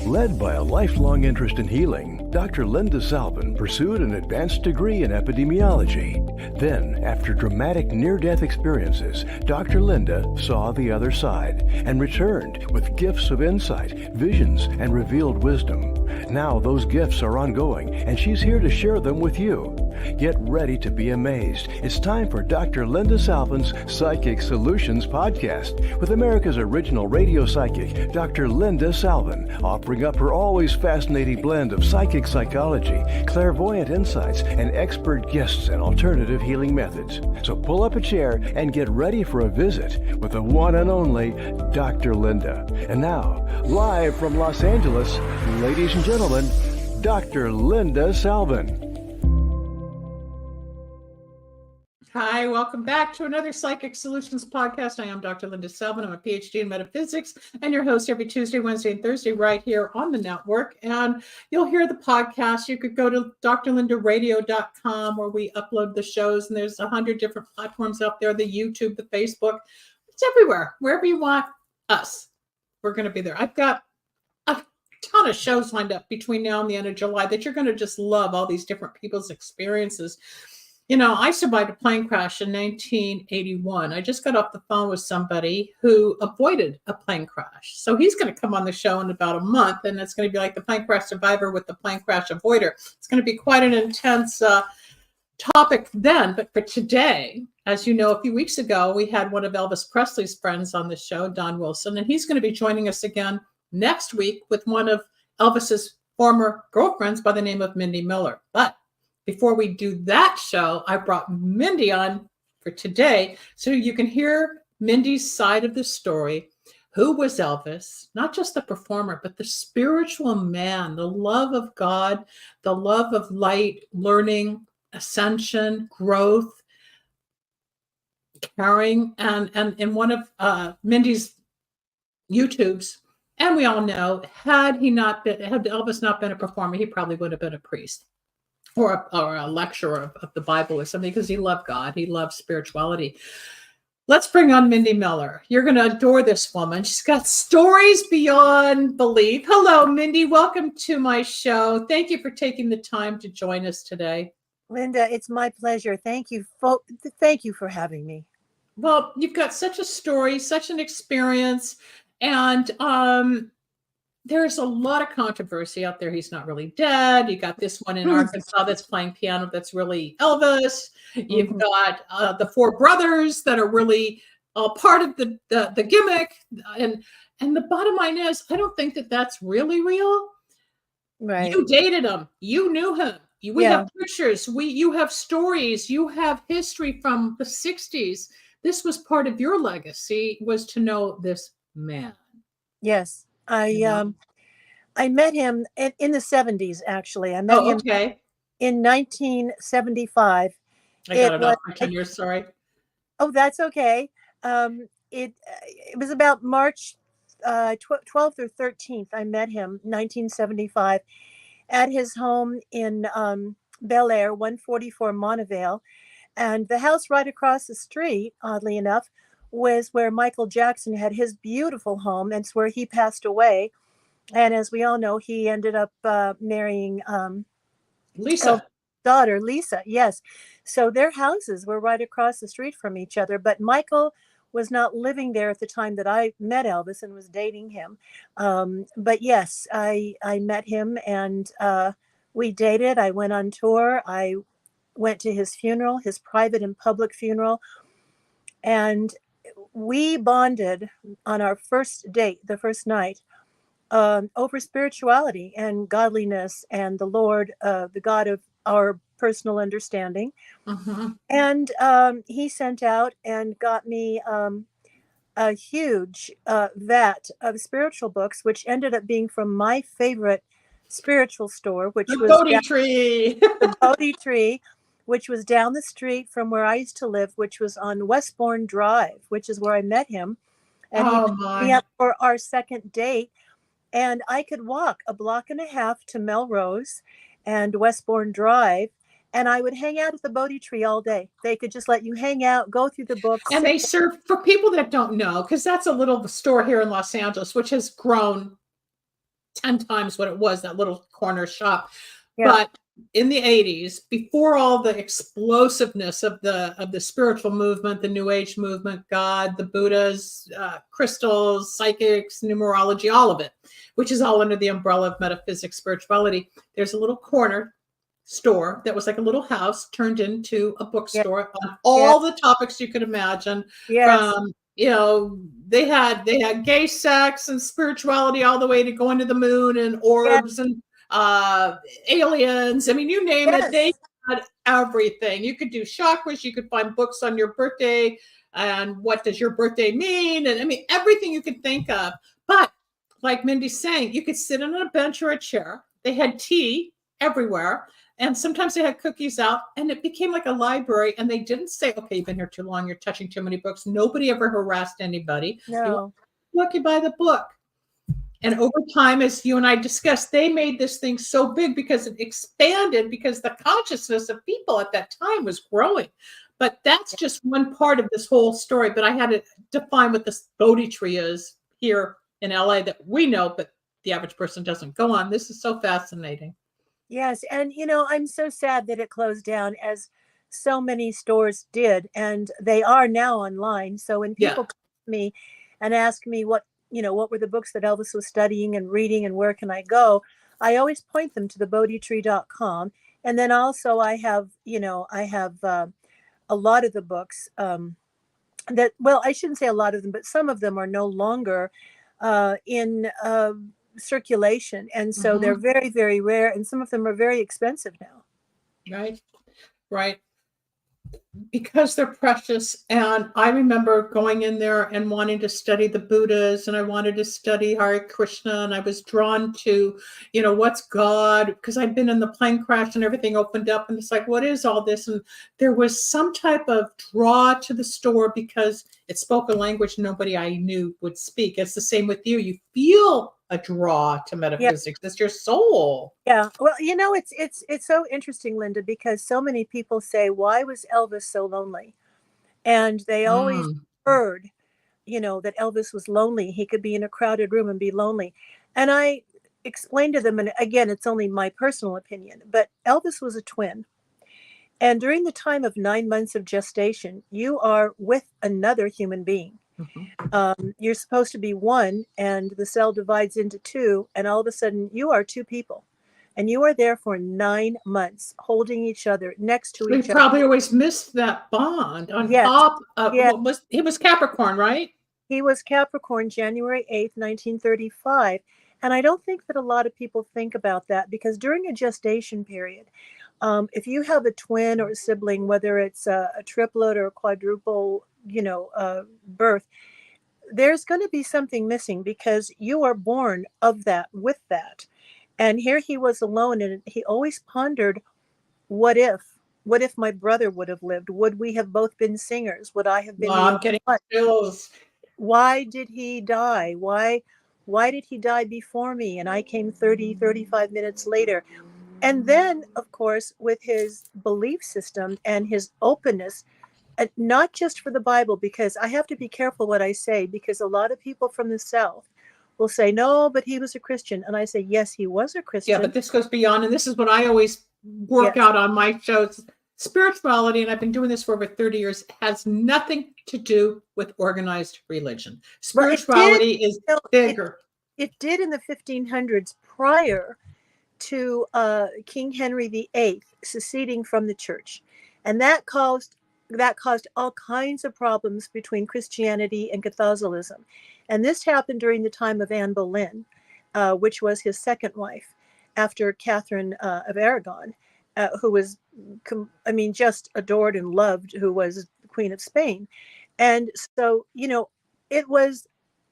Led by a lifelong interest in healing, Dr. Linda Salvin pursued an advanced degree in epidemiology. Then, after dramatic near-death experiences, Dr. Linda saw the other side and returned with gifts of insight, visions, and revealed wisdom. Now those gifts are ongoing, and she's here to share them with you. Get ready to be amazed. It's time for Dr. Linda Salvin's Psychic Solutions podcast with America's original radio psychic, Dr. Linda Salvin, offering up her always fascinating blend of psychic psychology, clairvoyant insights, and expert guests and alternative healing methods. So pull up a chair and get ready for a visit with the one and only Dr. Linda. And now, live from Los Angeles, ladies and gentlemen, Dr. Linda Salvin. Hi, welcome back to another Psychic Solutions podcast. I am Dr. Linda Salvin. I'm a PhD in metaphysics and your host every Tuesday, Wednesday, and Thursday right here on the network. And you'll hear the podcast. You could go to drlindaradio.com where we upload the shows, and there's 100 different platforms out there, the YouTube, the Facebook. It's everywhere. Wherever you want us, we're going to be there. I've got a ton of shows lined up between now and the end of July that you're going to just love, all these different people's experiences. You know, I survived a plane crash in 1981. I just got off the phone with somebody who avoided a plane crash. So he's going to come on the show in about a month, and it's going to be like the plane crash survivor with the plane crash avoider. It's going to be quite an intense topic then. But for today, as you know, a few weeks ago, we had one of Elvis Presley's friends on the show, Don Wilson, and he's going to be joining us again next week with one of Elvis's former girlfriends by the name of Mindi Miller. But before we do that show, I brought Mindi on for today so you can hear Mindi's side of the story. Who was Elvis? Not just the performer, but the spiritual man, the love of God, the love of light, learning, ascension, growth, caring. And in one of Mindi's YouTubes, and we all know, had Elvis not been a performer, he probably would have been a priest. Or a lecturer of the Bible or something, because he loved God. He loved spirituality. Let's bring on Mindi Miller. You're going to adore this woman. She's got stories beyond belief. Hello, Mindi. Welcome to my show. Thank you for taking the time to join us today. Linda, it's my pleasure. Thank you for having me. Well, you've got such a story, such an experience, and there's a lot of controversy out there. He's not really dead. You got this one in Arkansas that's playing piano that's really Elvis. You've got the four brothers that are really part of the gimmick. And the bottom line is, I don't think that that's really real. Right. You dated him. You knew him. We have pictures. You have stories. You have history from the 60s. This was part of your legacy, was to know this man. Yes. I met him in the 70s, actually. I met him in 1975. I got it off for 10 years, sorry. Oh, that's okay. It was about March 12th or 13th. I met him, 1975, at his home in Bel Air, 144 Montevale. And the house right across the street, oddly enough, was where Michael Jackson had his beautiful home, and it's where he passed away. And as we all know, he ended up marrying Lisa's daughter, Lisa. Yes. So their houses were right across the street from each other. But Michael was not living there at the time that I met Elvis and was dating him. But yes, I met him, and we dated. I went on tour. I went to his funeral, his private and public funeral. And we bonded on our first date, the first night, over spirituality and godliness and the Lord, the God of our personal understanding. And he sent out and got me a huge vat of spiritual books, which ended up being from my favorite spiritual store, which was Bodhi Tree. The Bodhi Tree, which was down the street from where I used to live, which was on Westbourne Drive, which is where I met him. And he picked me up for our second date. And I could walk a block and a half to Melrose and Westbourne Drive. And I would hang out at the Bodhi Tree all day. They could just let you hang out, go through the books. And they serve, for people that don't know, because that's a little store here in Los Angeles, which has grown 10 times what it was, that little corner shop. Yeah. But in the 80s, before all the explosiveness of the spiritual movement, the New Age movement, God, the Buddhas, crystals, psychics, numerology, all of it, which is all under the umbrella of metaphysics, spirituality, there's a little corner store that was like a little house turned into a bookstore on all the topics you could imagine. Yes. From, you know, they had gay sex and spirituality all the way to going to the moon and orbs and aliens. I mean, you name it, they had everything. You could do chakras, you could find books on your birthday and what does your birthday mean, and I mean everything you could think of. But like Mindy's saying, you could sit on a bench or a chair. They had tea everywhere, and sometimes they had cookies out, and it became like a library. And they didn't say, okay, you've been here too long, you're touching too many books. Nobody ever harassed anybody. No. You buy the book. And over time, as you and I discussed, they made this thing so big because it expanded, because the consciousness of people at that time was growing. But that's just one part of this whole story. But I had to define what this Bodhi tree is here in LA that we know, but the average person doesn't. Go on. This is so fascinating. Yes. And, you know, I'm so sad that it closed down, as so many stores did. And they are now online. So when people come to me and ask me what were the books that Elvis was studying and reading and where can I go, I always point them to the bodhitree.com. And then also I have a lot of the books that, well, I shouldn't say a lot of them, but some of them are no longer in circulation. And so they're very, very rare. And some of them are very expensive now. Right. Because they're precious. And I remember going in there and wanting to study the Buddhas, and I wanted to study Hare Krishna, and I was drawn to, what's God, because I'd been in the plane crash and everything opened up, and it's like, what is all this? And there was some type of draw to the store because it spoke a language nobody I knew would speak. It's the same with you. You feel a draw to metaphysics. It's your soul. Yeah. Well, it's so interesting, Linda, because so many people say, why was Elvis so lonely? And they always heard, that Elvis was lonely. He could be in a crowded room and be lonely. And I explained to them, and again, it's only my personal opinion, but Elvis was a twin. And during the time of 9 months of gestation, you are with another human being. You're supposed to be one, and the cell divides into two, and all of a sudden you are two people, and you are there for 9 months holding each other next to each other. We probably always missed that bond on top of he was Capricorn, right? He was Capricorn, January 8th, 1935. And I don't think that a lot of people think about that, because during a gestation period, if you have a twin or a sibling, whether it's a triplet or a quadruple, birth, there's going to be something missing, because you are born of that, with that. And here he was alone, and he always pondered, what if my brother would have lived? Would we have both been singers? Would I have been? I'm getting chills. Why did he die? Why did he die before me? And I came 35 minutes later. And then, of course, with his belief system and his openness, not just for the Bible, because I have to be careful what I say, because a lot of people from the South will say, no, but he was a Christian. And I say, yes, he was a Christian. Yeah, but this goes beyond, and this is what I always work out on my shows. Spirituality, and I've been doing this for over 30 years, has nothing to do with organized religion. Spirituality is bigger. It did in the 1500s, prior to King Henry VIII seceding from the church. And that caused all kinds of problems between Christianity and Catholicism. And this happened during the time of Anne Boleyn, which was his second wife, after Catherine of Aragon, who was, just adored and loved, who was Queen of Spain. And so, it was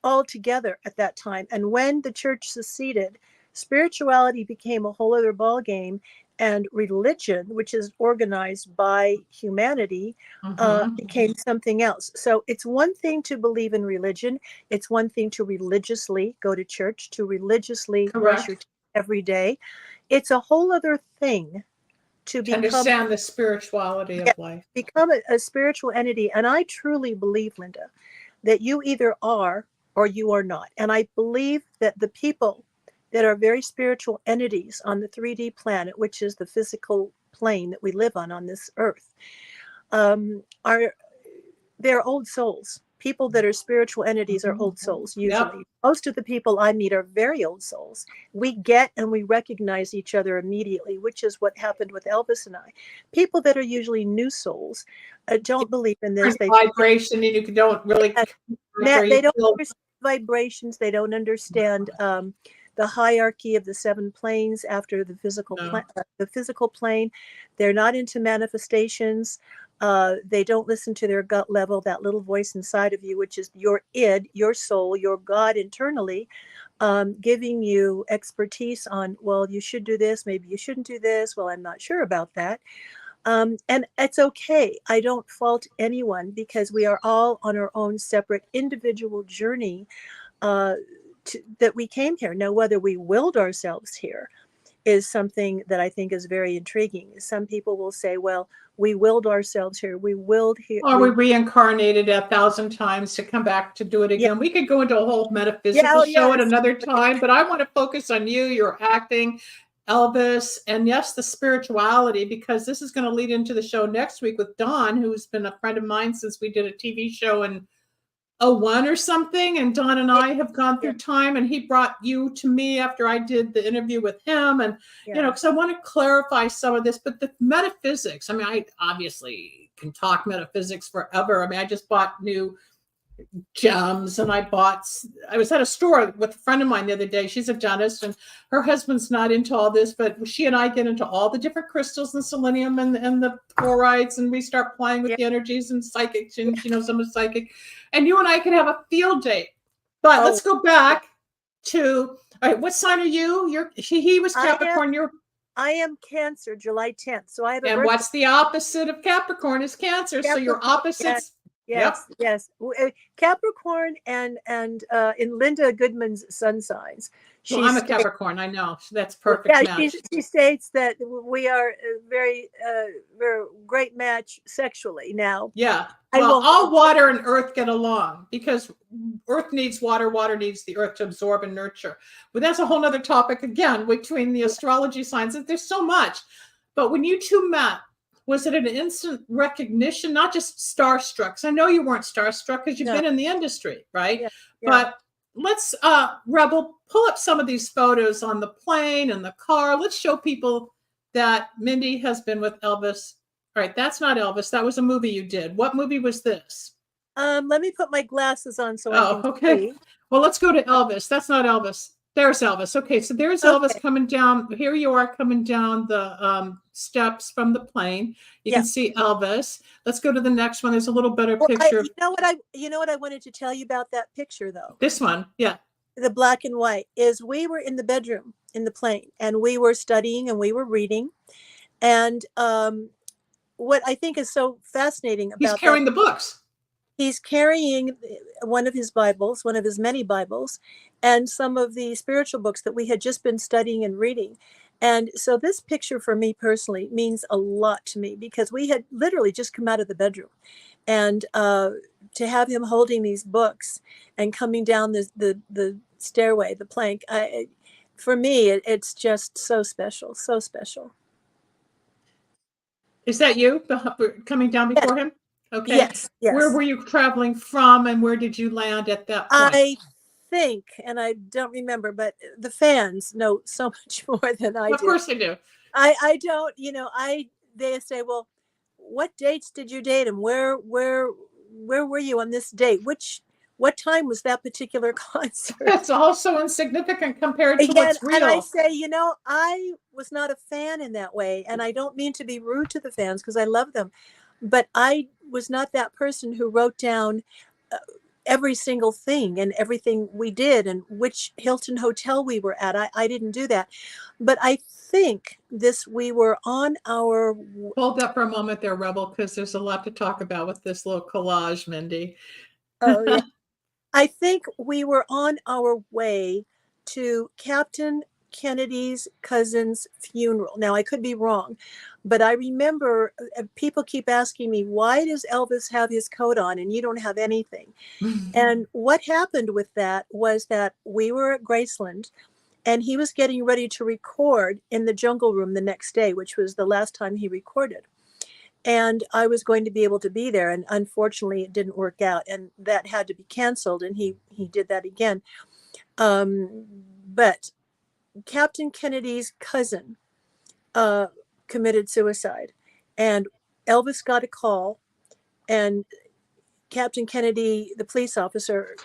all together at that time. And when the church seceded, spirituality became a whole other ballgame, and religion, which is organized by humanity, became something else. So it's one thing to believe in religion. It's one thing to religiously go to church, to religiously brush your teeth every day. It's a whole other thing to understand the spirituality of life. Become a spiritual entity. And I truly believe, Linda, that you either are or you are not. And I believe that the people that are very spiritual entities on the 3D planet, which is the physical plane that we live on this earth, are they're old souls. People that are spiritual entities are old souls, usually. Yep. Most of the people I meet are very old souls. We get and we recognize each other immediately, which is what happened with Elvis and I. People that are usually new souls don't believe in this. They vibration, and you don't really. they don't understand vibrations. They don't understand the hierarchy of the 7 planes after the physical plane. They're not into manifestations. They don't listen to their gut level, that little voice inside of you, which is your id, your soul, your God internally, giving you expertise on, well, you should do this, maybe you shouldn't do this. Well, I'm not sure about that. And it's okay. I don't fault anyone, because we are all on our own separate individual journey that we came here. Now, whether we willed ourselves here is something that I think is very intriguing. Some people will say, well, we willed ourselves here. We willed here. Or we reincarnated 1,000 times to come back to do it again. Yeah. We could go into a whole metaphysical show at another time, but I want to focus on you, your acting, Elvis, and yes, the spirituality, because this is going to lead into the show next week with Don, who's been a friend of mine since we did a TV show in 01 or something. And Don and I have gone through time, and he brought you to me after I did the interview with him. And, you know, because I want to clarify some of this, but the metaphysics, I mean, I obviously can talk metaphysics forever. I mean, I just bought new gems, and I was at a store with a friend of mine the other day. She's a dentist, and her husband's not into all this, but she and I get into all the different crystals and selenium and the chlorides, and we start playing with the energies and psychic, and she knows I'm a psychic, and you and I could have a field day. But let's go back to, all right, what sign are you? He was Capricorn. I am Cancer, July 10th. So I have and what's the opposite of Capricorn is Cancer. So your opposites. Yes. Capricorn and in Linda Goodman's sun signs. Well, I'm a Capricorn. I know. That's perfect match. She states that we are a very great match sexually now. Yeah. Well, all water and earth get along, because earth needs water, water needs the earth to absorb and nurture. But that's a whole nother topic again, between the astrology signs. There's so much. But when you two met, was it an instant recognition, not just starstruck? 'Cause I know you weren't starstruck because you've been in the industry, right? Yeah. But let's, Rebel, pull up some of these photos on the plane and the car. Let's show people that Mindi has been with Elvis. All right, that's not Elvis. That was a movie you did. What movie was this? Let me put my glasses on so I can see. Well, let's go to Elvis. That's not Elvis. There's Elvis. Okay, so there's Elvis coming down. Here you are coming down the steps from the plane. You can see Elvis. Let's go to the next one. There's a little better picture. You know what I wanted to tell you about that picture, though? This one, the black and white, is we were in the bedroom in the plane, and we were studying and we were reading. And what I think is so fascinating about he's carrying the books. He's carrying one of his Bibles, one of his many Bibles, and some of the spiritual books that we had just been studying and reading. And so this picture for me personally means a lot to me, because we had literally just come out of the bedroom. And to have him holding these books and coming down the stairway, the plank, for me, it's just so special, so special. Is that you coming down before him? Okay. Yes. Where were you traveling from, and where did you land at that point? I think, and I don't remember, but the fans know so much more than I do. Of course they do. I don't, they say, well, what dates did you date him? Where were you on this date? What time was that particular concert? That's all so insignificant compared to what's real. And I say, I was not a fan in that way. And I don't mean to be rude to the fans, because I love them. But I was not that person who wrote down every single thing and everything we did and which Hilton hotel we were at. I didn't do that. But I think we were on our... Hold up for a moment there, Rebel, because there's a lot to talk about with this little collage, Mindi. Oh, yeah. I think we were on our way to Captain Kennedy's cousin's funeral. Now, I could be wrong, but I remember people keep asking me, why does Elvis have his coat on and you don't have anything? And what happened with that was that we were at Graceland, and he was getting ready to record in the Jungle Room the next day, which was the last time he recorded. And I was going to be able to be there, and unfortunately it didn't work out, and that had to be canceled, and he did that again. But Captain Kennedy's cousin committed suicide, and Elvis got a call, and Captain Kennedy, the police officer,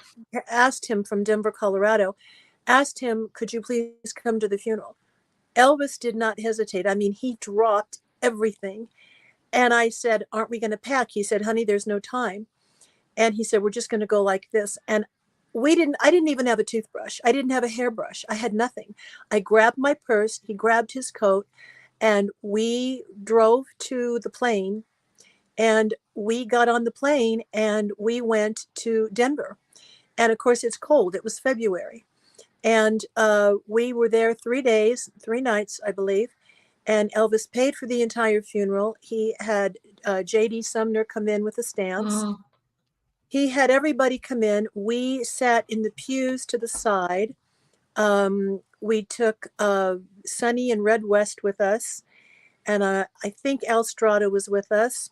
asked him from Denver, Colorado, asked him, could you please come to the funeral? Elvis did not hesitate. I mean, he dropped everything. And I said, aren't we going to pack? He said, honey, there's no time. And he said, we're just going to go like this. And I didn't even have a toothbrush. I didn't have a hairbrush. I had nothing. I grabbed my purse. He grabbed his coat, and we drove to the plane, and we got on the plane and we went to Denver. And of course it's cold. It was February. And we were there 3 days, 3 nights, I believe. And Elvis paid for the entire funeral. He had J.D. Sumner come in with the stamps. Mm. He had everybody come in. We sat in the pews to the side. We took Sonny and Red West with us. And I think Al Strada was with us.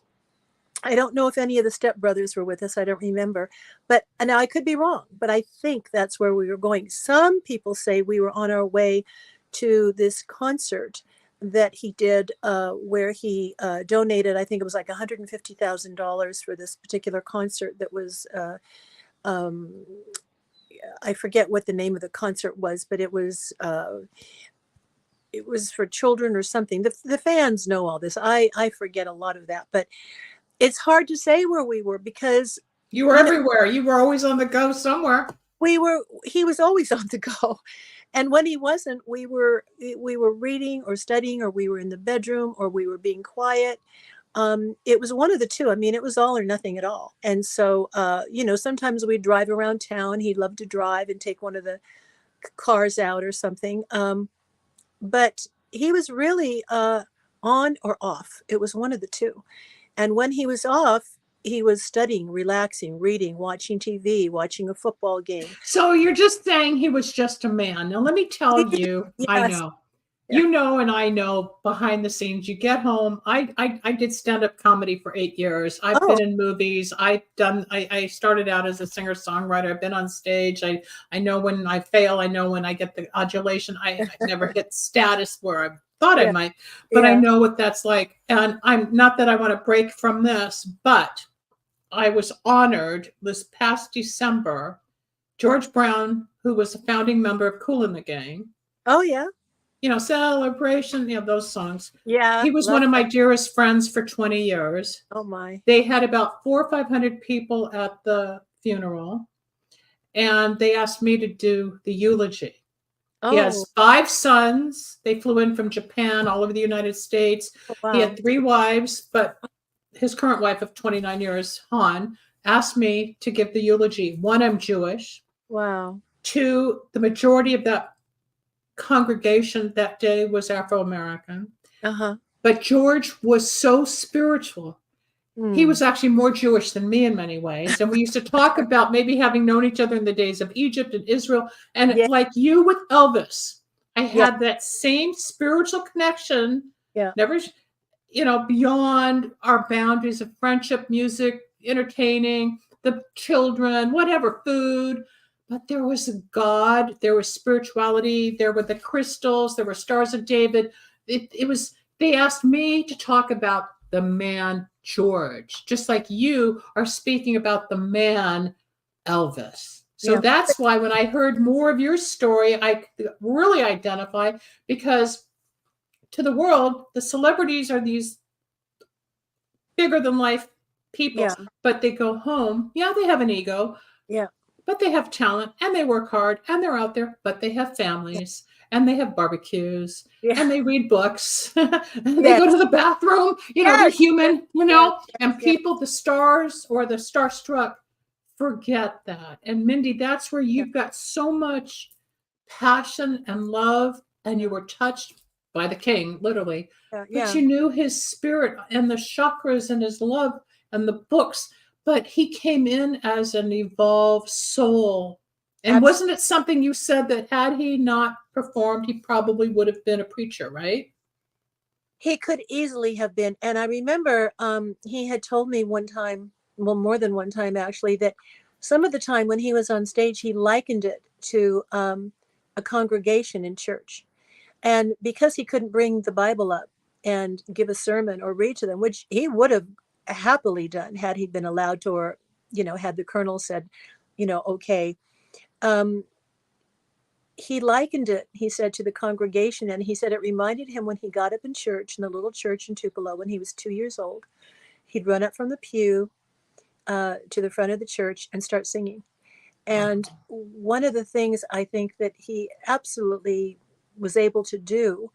I don't know if any of the stepbrothers were with us. I don't remember. But now I could be wrong, but I think that's where we were going. Some people say we were on our way to this concert that he did where he donated, I think it was like $150,000 for this particular concert that was, I forget what the name of the concert was, but it was for children or something. The fans know all this. I forget a lot of that, but it's hard to say where we were because you were everywhere. You were always on the go somewhere. He was always on the go. And when he wasn't, we were reading or studying, or we were in the bedroom, or we were being quiet. It was one of the two. I mean, it was all or nothing at all. And so, sometimes we'd drive around town. He loved to drive and take one of the cars out or something. But he was really on or off. It was one of the two. And when he was off, he was studying, relaxing, reading, watching TV, watching a football game. So you're just saying he was just a man. Now, let me tell you, yes. I know. Yeah. You know, and I know behind the scenes, you get home. I did stand-up comedy for 8 years. I've been in movies. I started out as a singer-songwriter. I've been on stage. I know when I fail. I know when I get the adulation. I never hit status where I thought I might, but I know what that's like. And I'm not that I want to break from this, but I was honored this past December. George Brown, who was a founding member of Kool and the Gang. Oh, yeah. Celebration, those songs. Yeah. He was one of my dearest friends for 20 years. Oh, my. They had about 400 or 500 people at the funeral, and they asked me to do the eulogy. Oh. He has 5 sons. They flew in from Japan, all over the United States. Oh, wow. He had 3 wives, but his current wife of 29 years, Han, asked me to give the eulogy. 1, I'm Jewish. Wow. 2, the majority of that congregation that day was Afro-American. Uh-huh. But George was so spiritual. He was actually more Jewish than me in many ways. And we used to talk about maybe having known each other in the days of Egypt and Israel. And like you with Elvis, I had that same spiritual connection. Yeah. Never, beyond our boundaries of friendship, music, entertaining, the children, whatever, food. But there was a God, there was spirituality, there were the crystals, there were stars of David. They asked me to talk about the man George, just like you are speaking about the man Elvis. So that's why when I heard more of your story, I really identify, because to the world, the celebrities are these bigger than life people, but they go home. Yeah, they have an ego. Yeah. But they have talent, and they work hard, and they're out there, but they have families, and they have barbecues, and they read books, and they go to the bathroom, they're human, and people, the stars or the starstruck, forget that. And Mindi, that's where you've got so much passion and love, and you were touched by the king, literally, but you knew his spirit and the chakras and his love and the books. But he came in as an evolved soul, And wasn't it something you said that had he not performed, he probably would have been a preacher, right? He could easily have been. And I remember he had told me one time, well, more than one time actually, that some of the time when he was on stage, he likened it to a congregation in church. And because he couldn't bring the Bible up and give a sermon or read to them, which he would have happily done had he been allowed to, or, had the colonel said, okay. He likened it, he said, to the congregation. And he said it reminded him when he got up in church, in the little church in Tupelo, when he was 2 years old. He'd run up from the pew to the front of the church and start singing. And one of the things I think that he absolutely was able to do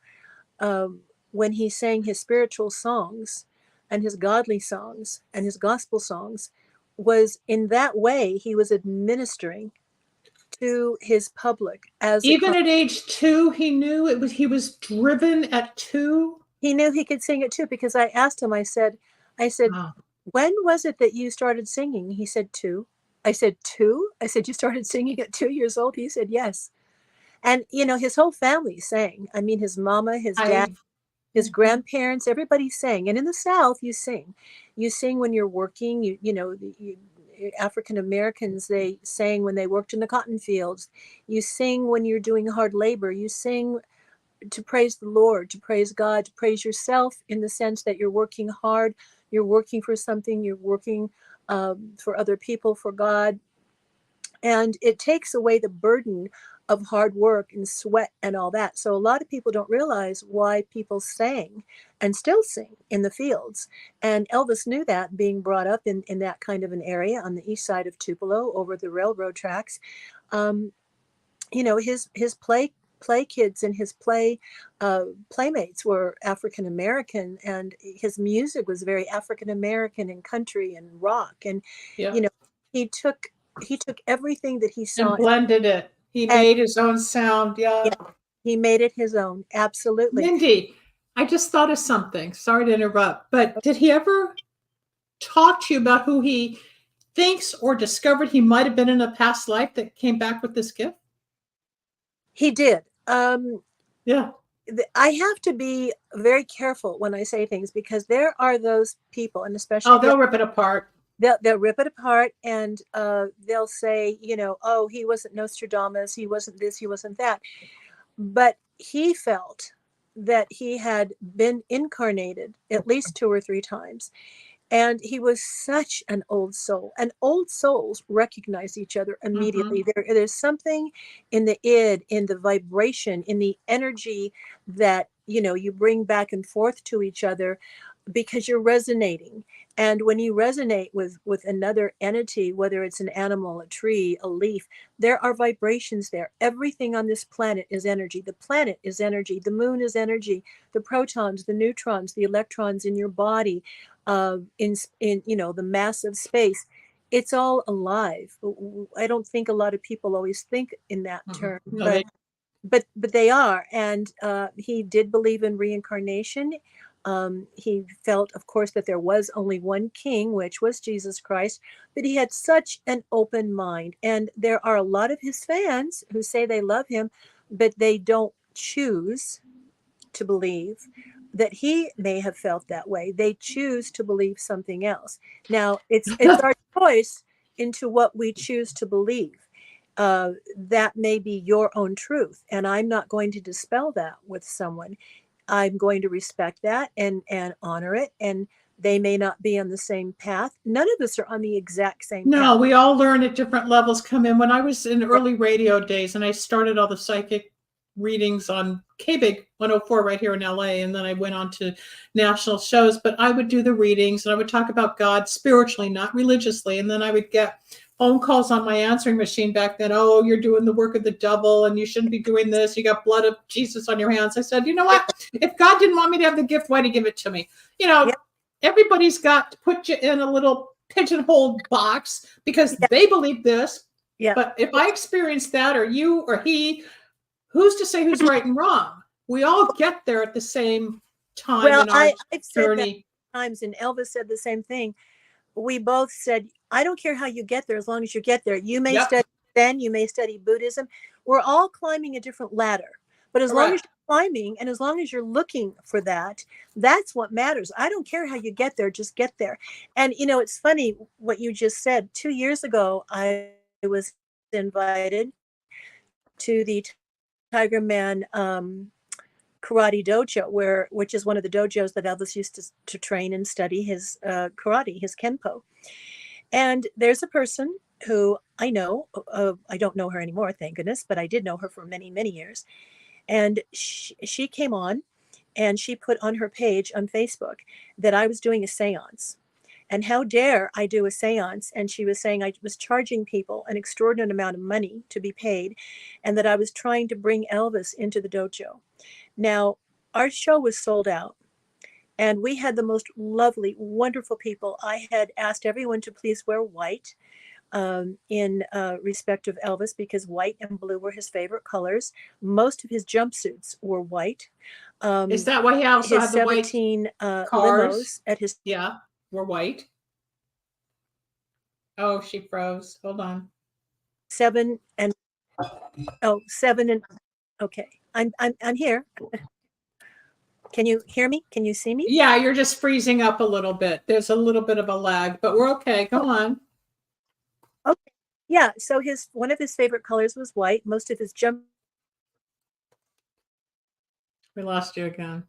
when he sang his spiritual songs and his godly songs and his gospel songs was, in that way, he was administering to his public. Even at age 2, he knew it was, he was driven at 2. He knew he could sing it too, because I asked him, I said, Wow. when was it that you started singing? He said 2. I said 2? I said, you started singing at 2 years old? He said, yes. And, his whole family sang. I mean, his mama, his dad, his grandparents, everybody sang. And in the South, you sing. You sing when you're working. African Americans, they sang when they worked in the cotton fields. You sing when you're doing hard labor. You sing to praise the Lord, to praise God, to praise yourself, in the sense that you're working hard, you're working for something, you're working for other people, for God. And it takes away the burden of hard work and sweat and all that. So a lot of people don't realize why people sang and still sing in the fields. And Elvis knew that, being brought up in that kind of an area on the east side of Tupelo over the railroad tracks. His play kids and his playmates were African American, and his music was very African American and country and rock. And he took everything that he saw and blended it. He made his own sound. Yeah. He made it his own. Absolutely. Mindi, I just thought of something. Sorry to interrupt, but did he ever talk to you about who he thinks or discovered he might have been in a past life that came back with this gift? He did. Yeah. I have to be very careful when I say things, because there are those people, and especially they'll rip it apart. They'll rip it apart, and they'll say, oh, he wasn't Nostradamus, he wasn't this, he wasn't that. But he felt that he had been incarnated at least 2 or 3 times. And he was such an old soul. And old souls recognize each other immediately. There's something in the id, in the vibration, in the energy that, you bring back and forth to each other, because you're resonating. And when you resonate with another entity, whether it's an animal, a tree, a leaf, there are vibrations there. Everything on this planet is energy. The planet is energy. The moon is energy. The protons, the neutrons, the electrons in your body, in the massive space, it's all alive. I don't think a lot of people always think in that term, but they are. And he did believe in reincarnation. He felt, of course, that there was only one king, which was Jesus Christ, but he had such an open mind. And there are a lot of his fans who say they love him, but they don't choose to believe that he may have felt that way. They choose to believe something else. Now, it's our choice into what we choose to believe. That may be your own truth, and I'm not going to dispel that with someone. I'm going to respect that and honor it. And they may not be on the same path. None of us are on the exact same path. No, we all learn at different levels. Come in. When I was in early radio days, and I started all the psychic readings on KBIG 104 right here in LA, and then I went on to national shows, but I would do the readings and I would talk about God spiritually, not religiously. And then I would get phone calls on my answering machine back then. Oh, you're doing the work of the devil and you shouldn't be doing this. You got blood of Jesus on your hands. I said, you know what? If God didn't want me to have the gift, why'd he give it to me? Everybody's got to put you in a little pigeonholed box because they believe this. Yeah. But if I experience that, or you or he, who's to say who's right and wrong? We all get there at the same time in our I've said journey. That times, and Elvis said the same thing. We both said, I don't care how you get there, as long as you get there. You may study Then you may study Buddhism. We're all climbing a different ladder. But as long as Correct. you're climbing and as long as you're looking for that, that's what matters. I don't care how you get there, just get there. And, it's funny what you just said. 2 years ago, I was invited to the Tiger Man karate dojo, which is one of the dojos that Elvis used to train and study his karate, his kenpo. And there's a person who I know, I don't know her anymore, thank goodness, but I did know her for many, many years. And she came on and she put on her page on Facebook that I was doing a seance. And how dare I do a seance? And she was saying I was charging people an extraordinary amount of money to be paid, and that I was trying to bring Elvis into the dojo. Now, our show was sold out, and we had the most lovely, wonderful people. I had asked everyone to please wear white in respect of Elvis, because white and blue were his favorite colors. Most of his jumpsuits were white. Is that why he also His had the white 17 cars? limos at his Yeah, were white. Oh, she froze. Hold on. 7 and okay. I'm here. Can you hear me? Can you see me? Yeah, you're just freezing up a little bit. There's a little bit of a lag, but we're okay. Go on. Okay. Yeah. So one of his favorite colors was white. Most of his We lost you again.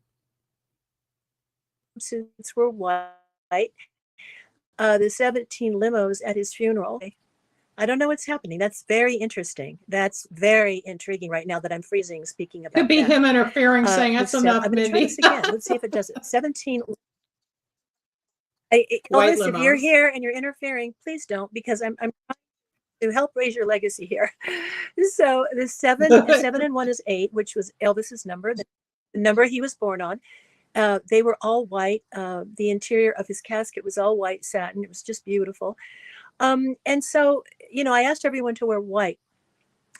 jumpsuits were white. The 17 limos at his funeral. I don't know what's happening. That's very interesting. That's very intriguing right now that I'm freezing speaking about Could be that. him interfering, saying that's enough, I'm going to try Mindi. this again. Let's see if it does it. 17. White Elvis, if you're limos. here and you're interfering, please don't, because I'm trying to help raise your legacy here. So the 7 and 1 is 8, which was Elvis's number, the number he was born on. They were all white. The interior of his casket was all white satin. It was just beautiful. And so, I asked everyone to wear white.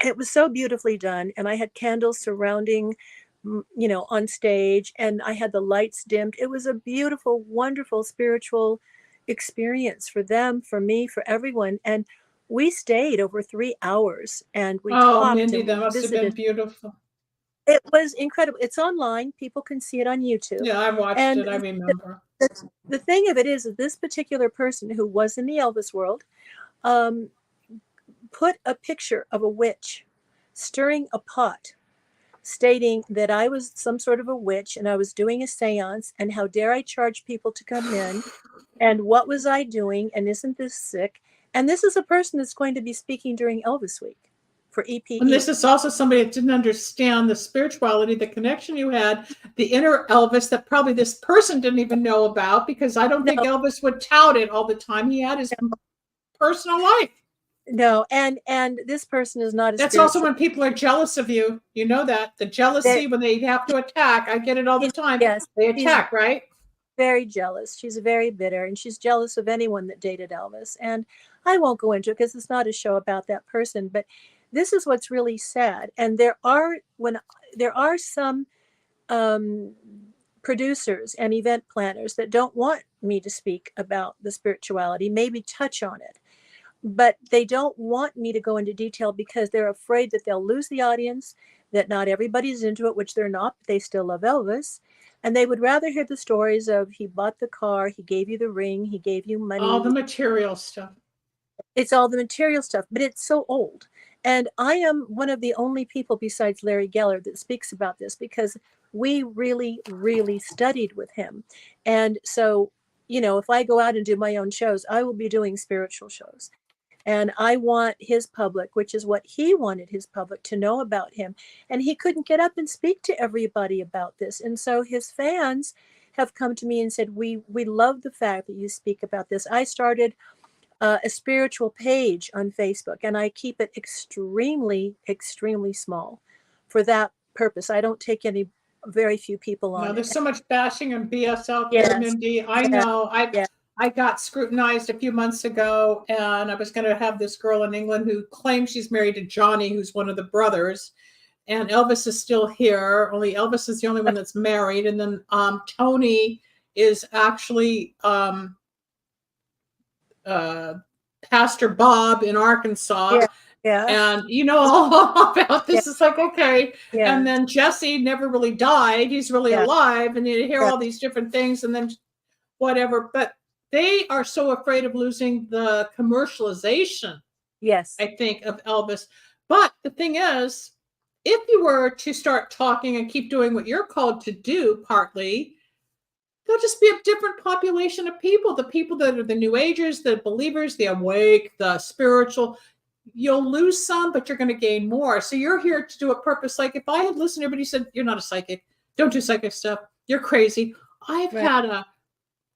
It was so beautifully done. And I had candles surrounding, on stage, and I had the lights dimmed. It was a beautiful, wonderful spiritual experience for them, for me, for everyone. And we stayed over 3 hours and we talked Mindi, and that we must have been visited. beautiful. It was incredible. It's online. People can see it on YouTube. Yeah, I watched it. I remember. The thing of it is that this particular person who was in the Elvis world put a picture of a witch stirring a pot, stating that I was some sort of a witch and I was doing a seance, and how dare I charge people to come in, and what was I doing, and isn't this sick? And this is a person that's going to be speaking during Elvis Week for EPE. And this is also somebody that didn't understand the spirituality, the connection you had, the inner Elvis that probably this person didn't even know about, because I don't think Elvis would tout it all the time. He had his personal life. No, and this person is not. That's also when people are jealous of you. You know that the jealousy when they have to attack. I get it all the time. Yes, they attack, right? Very jealous. She's very bitter, and she's jealous of anyone that dated Elvis. And I won't go into it because it's not a show about that person. But this is what's really sad. And there are some producers and event planners that don't want me to speak about the spirituality, maybe touch on it, but they don't want me to go into detail because they're afraid that they'll lose the audience, that not everybody's into it, which they're not, but they still love Elvis. And they would rather hear the stories of he bought the car, he gave you the ring, he gave you money. All the material stuff. It's all the material stuff, but it's so old. And I am one of the only people besides Larry Geller that speaks about this, because we really, really studied with him. And so, if I go out and do my own shows, I will be doing spiritual shows. And I want his public, which is what he wanted his public to know about him. And he couldn't get up and speak to everybody about this. And so his fans have come to me and said, we love the fact that you speak about this. I started a spiritual page on Facebook, and I keep it extremely, extremely small for that purpose. I don't take very few people on. No, there's so much bashing and BS out there, Mindi. I know. I got scrutinized a few months ago, and I was going to have this girl in England who claims she's married to Johnny, who's one of the brothers, and Elvis is still here. Only Elvis is the only one that's married, and then Tony is actually Pastor Bob in Arkansas, Yeah. And you know all about Yeah. this. It's like, okay. Yeah. And then Jesse never really died. He's really Yeah. alive. And you hear Yeah. all these different things and then whatever. But they are so afraid of losing the commercialization, Yes. I think, of Elvis. But the thing is, if you were to start talking and keep doing what you're called to do, partly, there'll just be a different population of people. The people that are the New Agers, the believers, the awake, the spiritual. You'll lose some, but you're going to gain more. So you're here to do a purpose. Like if I had listened to everybody said, you're not a psychic, don't do psychic stuff, you're crazy. I've Right. had a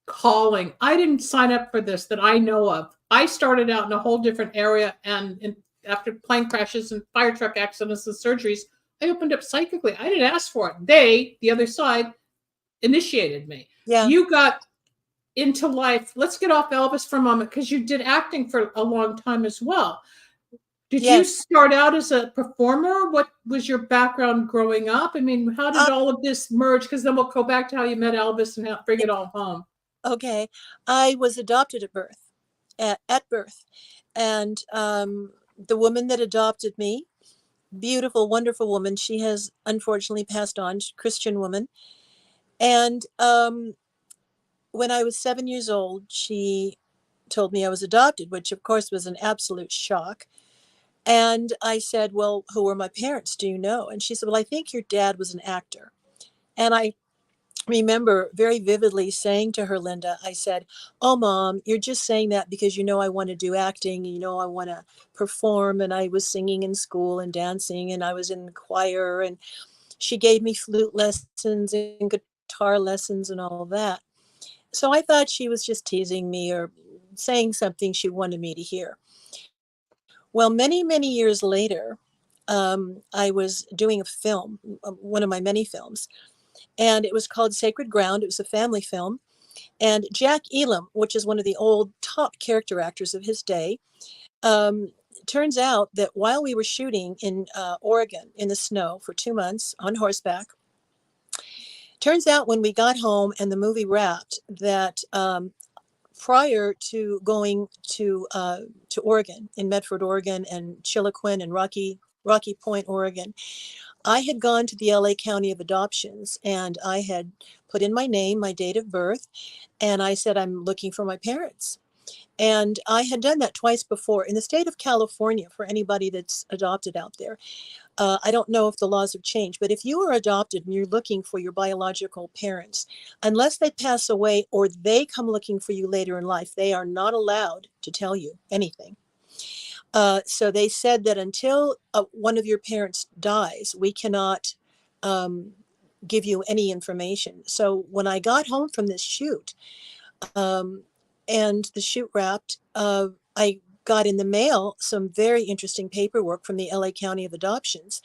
calling. I didn't sign up for this that I know of. I started out in a whole different area, and after plane crashes and fire truck accidents and surgeries, I opened up psychically. I didn't ask for it. They, the other side, initiated me. Yeah. You got into life. Let's get off Elvis for a moment because you did acting for a long time as well. Did you Yes. start out as a performer? What was your background growing up? I mean, how did Uh, all of this merge? Because then we'll go back to how you met Elvis and bring it all home. okay. I was adopted at birth, at birth. And the woman that adopted me, beautiful, wonderful woman, she has unfortunately passed on, Christian woman. And when I was 7 years old, she told me I was adopted, which of course was an absolute shock. And I said, well, who are my parents? Do you know? And she said, well, I think your dad was an actor. And I remember very vividly saying to her, Linda, I said, oh, Mom, you're just saying that because you know I want to do acting, you know I want to perform. And I was singing in school and dancing, and I was in the choir. And she gave me flute lessons and guitar lessons and all that. So I thought she was just teasing me or saying something she wanted me to hear. Well, many, many years later, I was doing a film, one of my many films, and it was called Sacred Ground. It was a family film. And Jack Elam, which is one of the old top character actors of his day, um, turns out that while we were shooting in Oregon in the snow for 2 months on horseback, turns out when we got home and the movie wrapped that prior to going to Oregon, in Medford, Oregon, and Chiloquin and Rocky Point, Oregon, I had gone to the LA County of Adoptions, and I had put in my name, my date of birth, and I said, I'm looking for my parents. And I had done that twice before in the state of California. For anybody that's adopted out there, I don't know if the laws have changed, but if you are adopted and you're looking for your biological parents, unless they pass away or they come looking for you later in life, they are not allowed to tell you anything. So they said that until one of your parents dies, we cannot give you any information. So when I got home from this shoot, um, and the shoot wrapped, I got in the mail some very interesting paperwork from the LA County of Adoptions.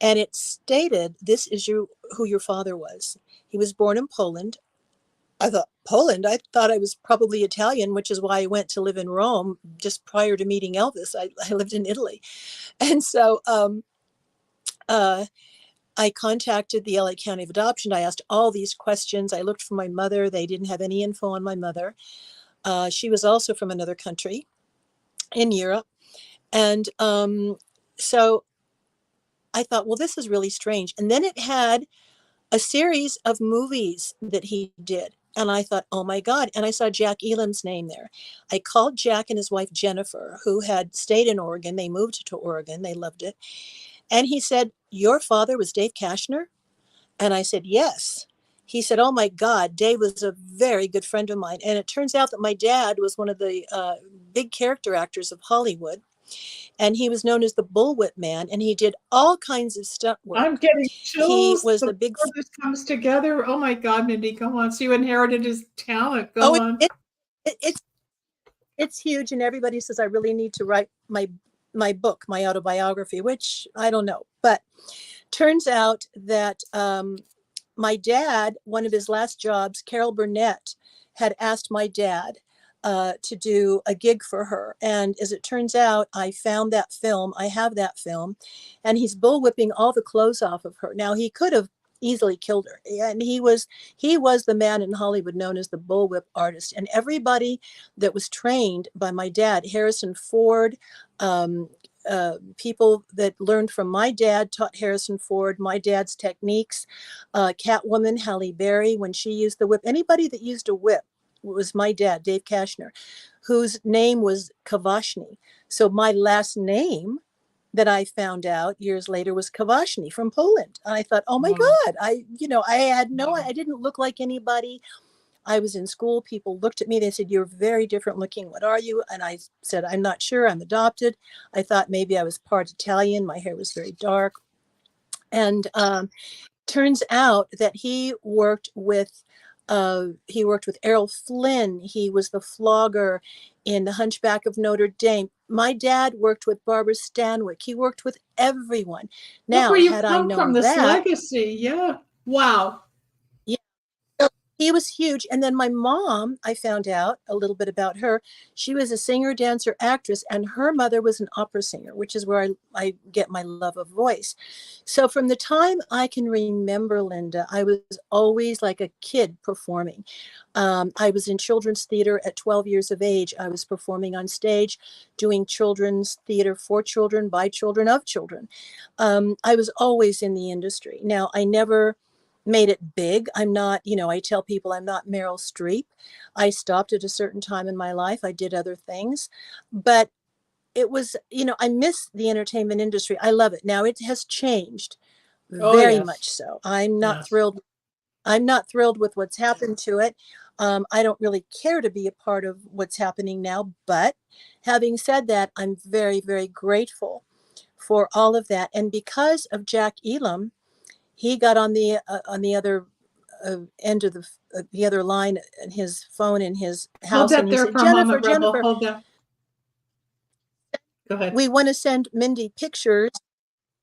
And it stated, this is who your father was. He was born in Poland. I thought, Poland? I thought I was probably Italian, which is why I went to live in Rome just prior to meeting Elvis. I lived in Italy. And so uh, I contacted the LA County of Adoption. I asked all these questions. I looked for my mother. They didn't have any info on my mother. She was also from another country in Europe. And so I thought, well, this is really strange. And then it had a series of movies that he did. And I thought, oh my God. And I saw Jack Elam's name there. I called Jack and his wife, Jennifer, who had stayed in Oregon. They moved to Oregon. They loved it. And he said, your father was Dave Kashner? And I said, yes. He said, oh my God, Dave was a very good friend of mine. And it turns out that my dad was one of the big character actors of Hollywood. And he was known as the Bullwhip Man. And he did all kinds of stunt work. I'm getting He chills. was The the big... more this comes together. Oh my God, Mindy, go on. So you inherited his talent. Oh, Go on. it's huge. And everybody says I really need to write my book, my autobiography, which I don't know. But turns out that my dad, one of his last jobs, Carol Burnett, had asked my dad to do a gig for her. And as it turns out, I found that film. I have that film. And he's bullwhipping all the clothes off of her. Now, he could have easily killed her. And he was the man in Hollywood known as the bullwhip artist. And everybody that was trained by my dad, Harrison Ford, people that learned from my dad taught Harrison Ford my dad's techniques. Catwoman, Halle Berry, when she used the whip, anybody that used a whip was my dad, Dave Kashner, whose name was Kawashny. So my last name that I found out years later was Kawashny from Poland. And I thought, oh my God, I didn't look like anybody. I was in school. People looked at me. They said, you're very different looking. What are you? And I said, I'm not sure. I'm adopted. I thought maybe I was part Italian. My hair was very dark. And turns out that he worked with Errol Flynn. He was the flogger in The Hunchback of Notre Dame. My dad worked with Barbara Stanwyck. He worked with everyone. Now, look where you had come I known from, this that, legacy. Yeah. Wow. he was huge. And then my mom, I found out a little bit about her. She was a singer, dancer, actress, and her mother was an opera singer, which is where I get my love of voice. So from the time I can remember, Linda, I was always like a kid performing. I was in children's theater at 12 years of age. I was performing on stage, doing children's theater for children, by children, of children. I was always in the industry. Now, I never made it big. I'm not, I tell people I'm not Meryl Streep. I stopped at a certain time in my life. I did other things, but it was, I miss the entertainment industry. I love it. Now it has changed very much so. I'm not thrilled. I'm not thrilled with what's happened to it. I don't really care to be a part of what's happening now, but having said that, I'm very, very grateful for all of that. And because of Jack Elam, he got on the other end of the other line, and his phone in his house, Hold that and he there said, for a moment, Rebel. Jennifer, Hold that. Go ahead. we want to send Mindi pictures.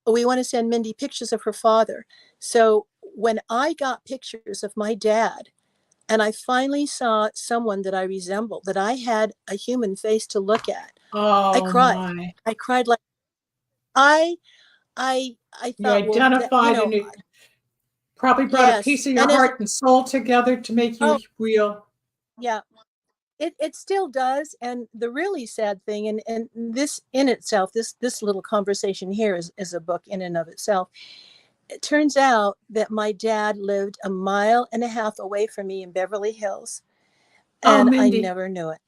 We want to send Mindi pictures of her father. So when I got pictures of my dad, and I finally saw someone that I resembled, that I had a human face to look at, I cried. My. I cried like I thought, You identified, and you probably brought a piece of your heart and soul together to make you real. Yeah, it still does. And the really sad thing, and this in itself, this little conversation here is a book in and of itself. It turns out that my dad lived 1.5 miles away from me in Beverly Hills, and I never knew it.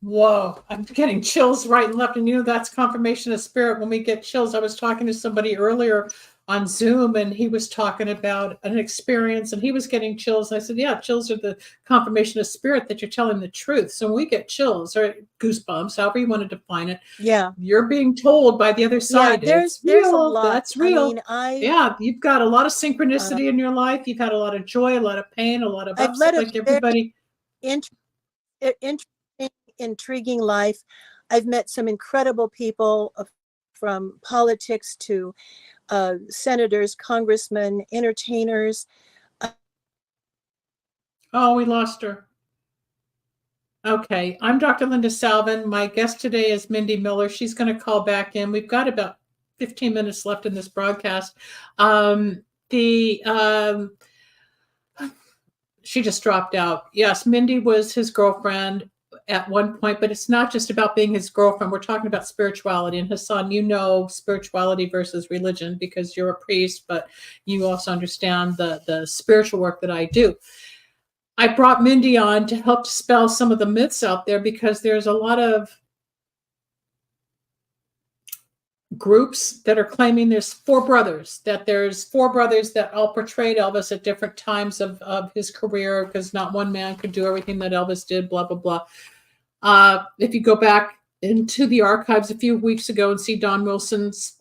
Whoa, I'm getting chills right and left. And that's confirmation of spirit when we get chills. I was talking to somebody earlier on Zoom, and he was talking about an experience, and he was getting chills. I said, yeah, chills are the confirmation of spirit that you're telling the truth. So when we get chills or goosebumps, however you want to define it, you're being told by the other side, there's a lot. That's real. You've got a lot of synchronicity in your life. You've had a lot of joy, a lot of pain, a lot of upset, like everybody. Intriguing life. I've met some incredible people, from politics to senators, congressmen, entertainers. Oh, we lost her. Okay, I'm Dr. Linda Salvin. My guest today is Mindi Miller. She's going to call back in. We've got about 15 minutes left in this broadcast. She just dropped out. Yes, Mindi was his girlfriend at one point, but it's not just about being his girlfriend. We're talking about spirituality. And Hassan, spirituality versus religion because you're a priest, but you also understand the spiritual work that I do. I brought Mindi on to help dispel some of the myths out there because there's a lot of groups that are claiming there's four brothers that all portrayed Elvis at different times of his career because not one man could do everything that Elvis did, blah, blah, blah. If you go back into the archives a few weeks ago and see Don Wilson's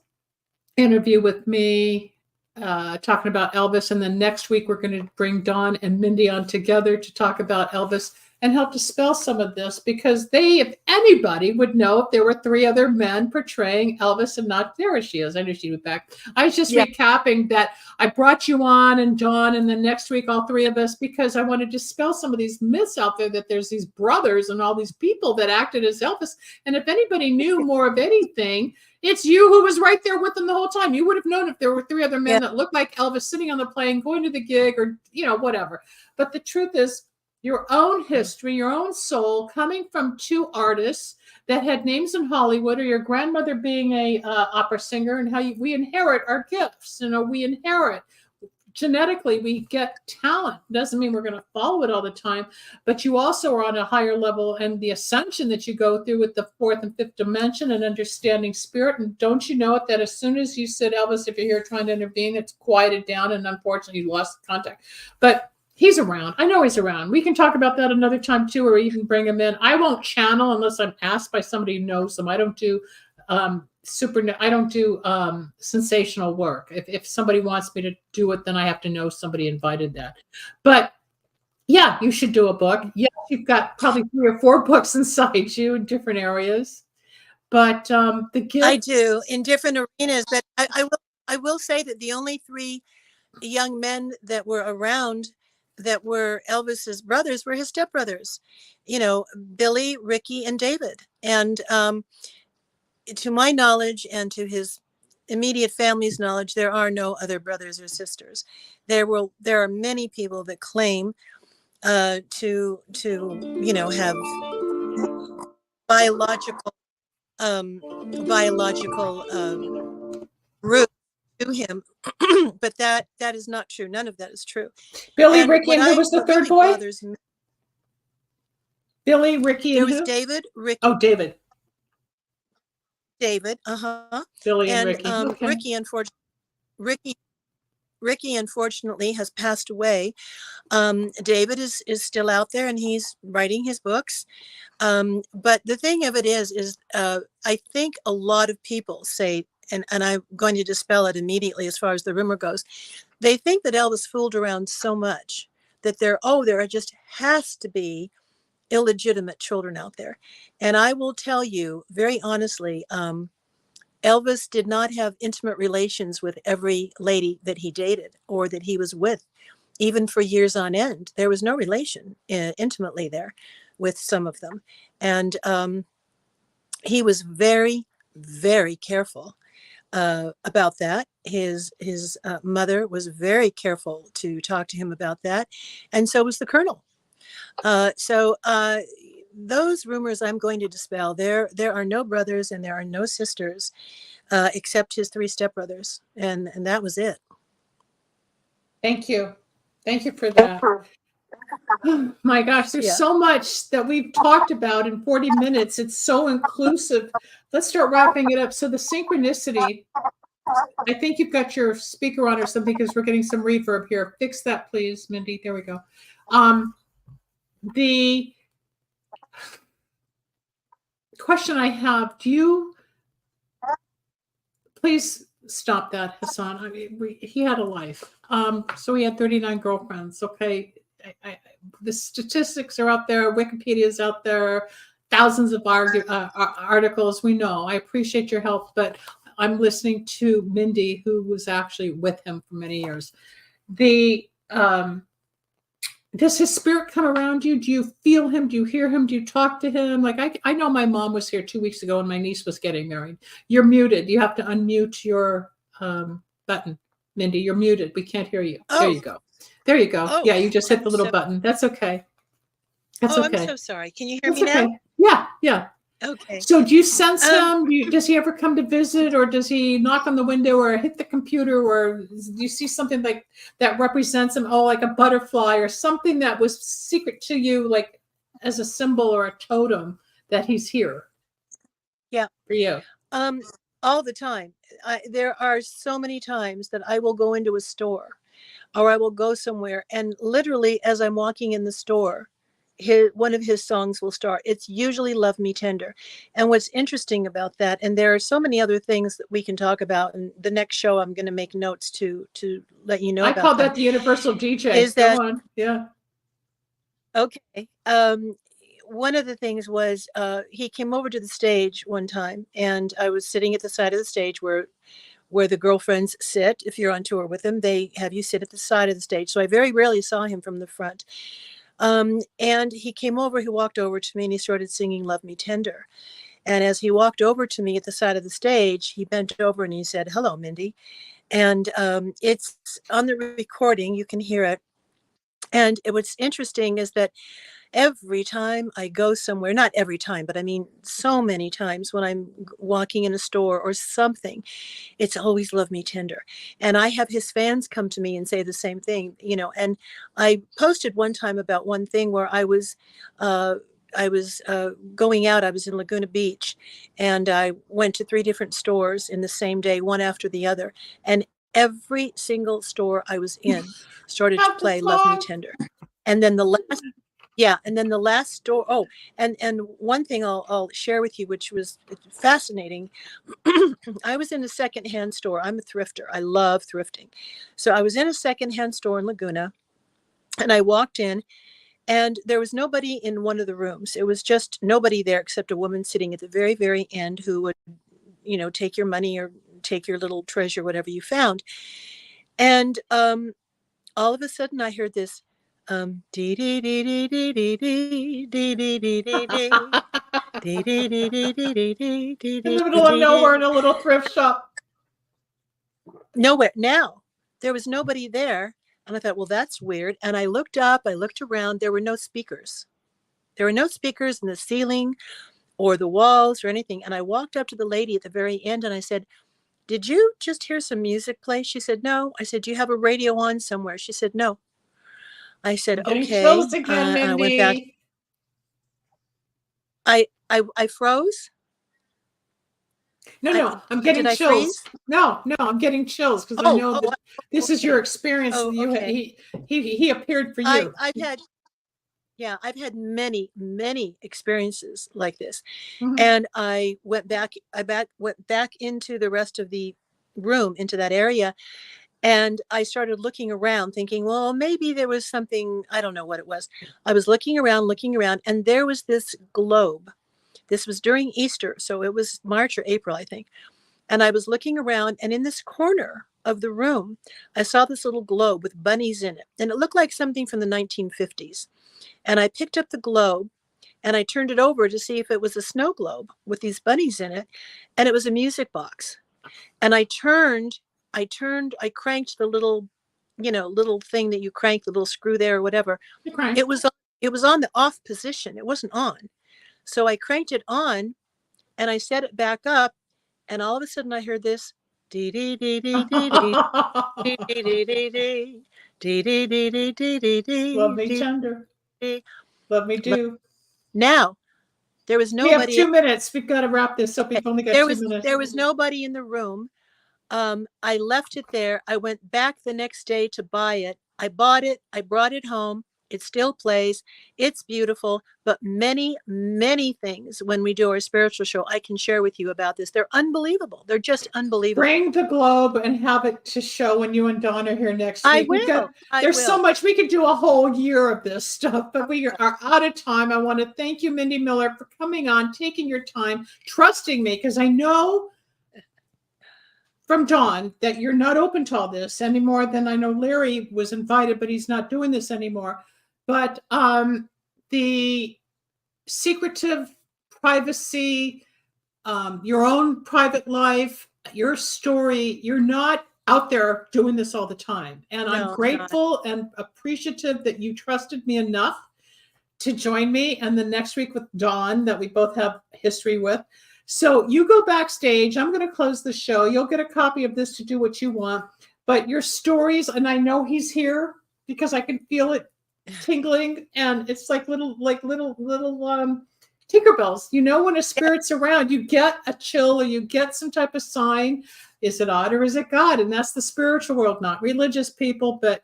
interview with me talking about Elvis, and then next week we're going to bring Don and Mindi on together to talk about Elvis and help dispel some of this because if anybody would know if there were three other men portraying Elvis and not, there she is. I knew she'd be back. I was just recapping that I brought you on and Dawn, and then next week, all three of us, because I want to dispel some of these myths out there that there's these brothers and all these people that acted as Elvis. And if anybody knew more of anything, it's you who was right there with them the whole time. You would have known if there were three other men that looked like Elvis sitting on the plane, going to the gig or, whatever. But the truth is, your own history, your own soul coming from two artists that had names in Hollywood, or your grandmother being a opera singer, and how we inherit our gifts. We inherit genetically, we get talent. Doesn't mean we're going to follow it all the time, but you also are on a higher level, and the ascension that you go through with the fourth and fifth dimension and understanding spirit. And don't you know it, that as soon as you said, Elvis, if you're here trying to intervene, it's quieted down, and unfortunately you lost contact. But he's around. I know he's around. We can talk about that another time too, or even bring him in. I won't channel unless I'm asked by somebody who knows him. I don't do sensational work. If somebody wants me to do it, then I have to know somebody invited that. But yeah, you should do a book. Yeah, you've got probably 3 or 4 books inside you in different areas. But the gift, I do, in different arenas. But I will say that the only 3 young men that were around that were Elvis's brothers were his stepbrothers, Billy, Ricky, and David. And to my knowledge, and to his immediate family's knowledge, there are no other brothers or sisters. There are many people that claim to have biological root to him, but that is not true. None of that is true. Billy, Ricky, and who was the third boy? Billy, Ricky, and who? There was David, Ricky. Oh, David. Billy and Ricky. Okay. Ricky unfortunately has passed away. David is still out there, and he's writing his books. But the thing of it is I think a lot of people say, and I'm going to dispel it immediately as far as the rumor goes, they think that Elvis fooled around so much that there just has to be illegitimate children out there. And I will tell you very honestly, Elvis did not have intimate relations with every lady that he dated or that he was with, even for years on end. There was no relation intimately there with some of them. And he was very, very careful about that. His mother was very careful to talk to him about that. And so was the Colonel. So those rumors I'm going to dispel. There are no brothers and there are no sisters except his 3 stepbrothers. And that was it. Thank you. Thank you for that. Oh, my gosh, there's so much that we've talked about in 40 minutes. It's so inclusive. Let's start wrapping it up. So the synchronicity, I think you've got your speaker on or something because we're getting some reverb here. Fix that, please, Mindi. There we go. The question I have, please stop that, Hassan. I mean, he had a life. So he had 39 girlfriends. Okay. The statistics are out there. Wikipedia is out there. Thousands of articles. We know. I appreciate your help, but I'm listening to Mindi, who was actually with him for many years. Does his spirit come around you? Do you feel him? Do you hear him? Do you talk to him? Like I know my mom was here 2 weeks ago and my niece was getting married. You're muted. You have to unmute your button. Mindi, you're muted. We can't hear you. Oh. There you go. There you go. Oh, yeah, you just hit the little button. That's okay. That's okay. I'm so sorry. Can you hear me now? Yeah, yeah. Okay. So do you sense him? Does he ever come to visit, or does he knock on the window or hit the computer, or do you see something like that represents him? Oh, like a butterfly or something that was secret to you, like as a symbol or a totem that he's here? Yeah. For you. All the time. There are so many times that I will go into a store or I will go somewhere, and literally as I'm walking in the store, one of his songs will start. It's usually Love Me Tender. And what's interesting about that, and there are so many other things that we can talk about, and the next show I'm going to make notes to let you know about. I call that the universal DJ. Is that, go on. Yeah. Okay. One of the things was he came over to the stage one time, and I was sitting at the side of the stage where the girlfriends sit. If you're on tour with them, they have you sit at the side of the stage. So I very rarely saw him from the front. And he came over, he walked over to me and he started singing Love Me Tender. And as he walked over to me at the side of the stage, he bent over and he said, "Hello, Mindi." And it's on the recording, you can hear it. And what's interesting is that every time I go somewhere, not every time, but I mean so many times when I'm walking in a store or something, it's always love me tender. And I have his fans come to me and say the same thing, and I posted one time about one thing where I was going out. I was in Laguna Beach, and I went to 3 different stores in the same day, one after the other. And every single store I was in started to Have the play Love Me song. Tender. And then the last, yeah, and then the last store. Oh, and one thing I'll share with you, which was fascinating. I was in a secondhand store. I'm a thrifter. I love thrifting. So I was in a secondhand store in Laguna, and I walked in, and there was nobody in one of the rooms. It was just nobody there except a woman sitting at the very, very end who would, take your money or take your little treasure, whatever you found. And all of a sudden I heard this dee dee dee dee dee dee dee dee dee dee dee dee. Dee, dee, dee, dee, dee, dee, dee, dee, In dee, the middle of dee, dee. nowhere in a little thrift shop. Nowhere. Now, there was nobody there. And I thought, well, that's weird. And I looked up, I looked around. There were no speakers. There were no speakers in the ceiling or the walls or anything. And I walked up to the lady at the very end and I said, did you just hear some music play? She said, no. I said, do you have a radio on somewhere? She said, no. I said, I'm getting okay. chills again, And I went back. Mindy. I froze. No, I'm getting Did I chills. freeze? No, I'm getting chills because I know that this is okay. your experience. Oh, You okay. he appeared for you. I've had many, many experiences like this. Mhm. And I went back into the rest of the room, into that area. And I started looking around thinking, well, maybe there was something, I don't know what it was. I was looking around, and there was this globe. This was during Easter. So it was March or April, I think. And I was looking around, and in this corner of the room, I saw this little globe with bunnies in it. And it looked like something from the 1950s. And I picked up the globe and I turned it over to see if it was a snow globe with these bunnies in it. And it was a music box. And I cranked the little thing that you crank, the little screw there or whatever. Okay. It was on the off position. It wasn't on. So I cranked it on and I set it back up. And all of a sudden I heard this dee dee dee dee dee dee dee dee dee dee dee dee dee dee dee dee dee. Love me tender. Love me do. Now, there was We have nobody. 2 minutes. We've got to wrap this up. We've only got 2 minutes. There was nobody in the room. I left it there. I went back the next day to buy it. I bought it. I brought it home. It still plays. It's beautiful. But many, many things when we do our spiritual show, I can share with you about this. They're unbelievable. They're just unbelievable. Bring the globe and have it to show when you and Dawn are here next week. There's so much. We could do a whole year of this stuff, but we are out of time. I want to thank you, Mindy Miller, for coming on, taking your time, trusting me, because I know from Dawn that you're not open to all this any more than I know Larry was invited, but he's not doing this anymore. But the secretive privacy, your own private life, your story, you're not out there doing this all the time. And no, I'm grateful and appreciative that you trusted me enough to join me. And the next week with Dawn, that we both have history with. So you go backstage. I'm going to close the show. You'll get a copy of this to do what you want. But your stories, and I know he's here because I can feel it tingling, and it's like little Tinkerbells. You know, when a spirit's around, you get a chill or you get some type of sign. Is it odd or is it God? And that's the spiritual world, not religious people. But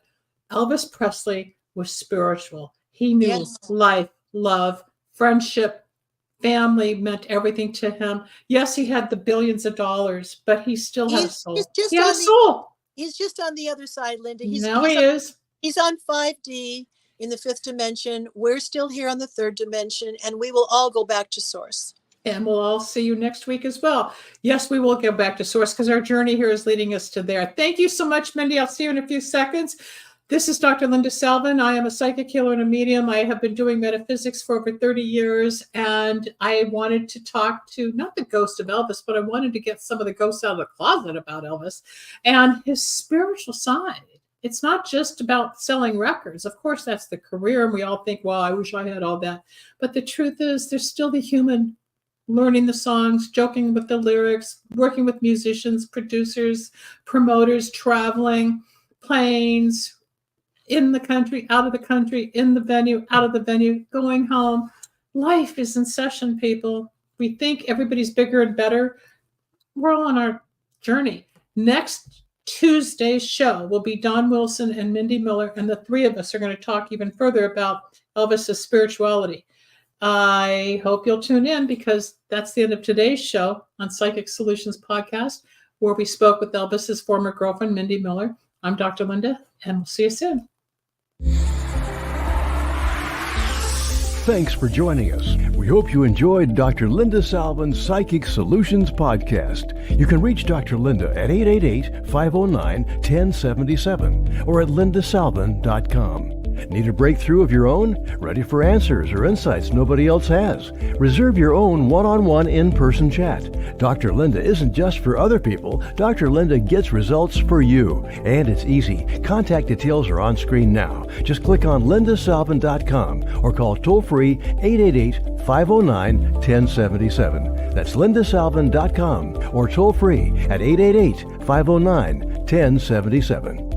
Elvis Presley was spiritual. He knew life, love, friendship, family meant everything to him. Yes, he had the billions of dollars, but he still had a soul. He had a soul. He's just on the other side, Linda. He's on 5D. In the 5th dimension. We're still here on the 3rd dimension, and we will all go back to source. And we'll all see you next week as well. Yes, we will go back to source because our journey here is leading us to there. Thank you so much, Mindy. I'll see you in a few seconds. This is Dr. Linda Salvin. I am a psychic healer and a medium. I have been doing metaphysics for over 30 years, and I wanted to talk to, not the ghost of Elvis, but I wanted to get some of the ghosts out of the closet about Elvis and his spiritual side. it's not just about selling records. Of course, that's the career, and we all think, well, I wish I had all that. But the truth is, there's still the human learning the songs, joking with the lyrics, working with musicians, producers, promoters, traveling, planes, in the country, out of the country, in the venue, out of the venue, going home. Life is in session, people. We think everybody's bigger and better. We're all on our journey. Next Tuesday's show will be Don Wilson and Mindi Miller, and the three of us are going to talk even further about Elvis's spirituality. I hope you'll tune in, because that's the end of today's show on Psychic Solutions Podcast, where we spoke with Elvis's former girlfriend, Mindi Miller. I'm Dr. Linda, and we'll see you soon. Thanks for joining us. We hope you enjoyed Dr. Linda Salvin's Psychic Solutions Podcast. You can reach Dr. Linda at 888-509-1077 or at lindasalvin.com. Need a breakthrough of your own? Ready for answers or insights nobody else has? Reserve your own one-on-one in-person chat. Dr. Linda isn't just for other people. Dr. Linda gets results for you. And it's easy. Contact details are on screen now. Just click on lindasalvin.com or call toll-free 888-509-1077. That's lindasalvin.com or toll-free at 888-509-1077.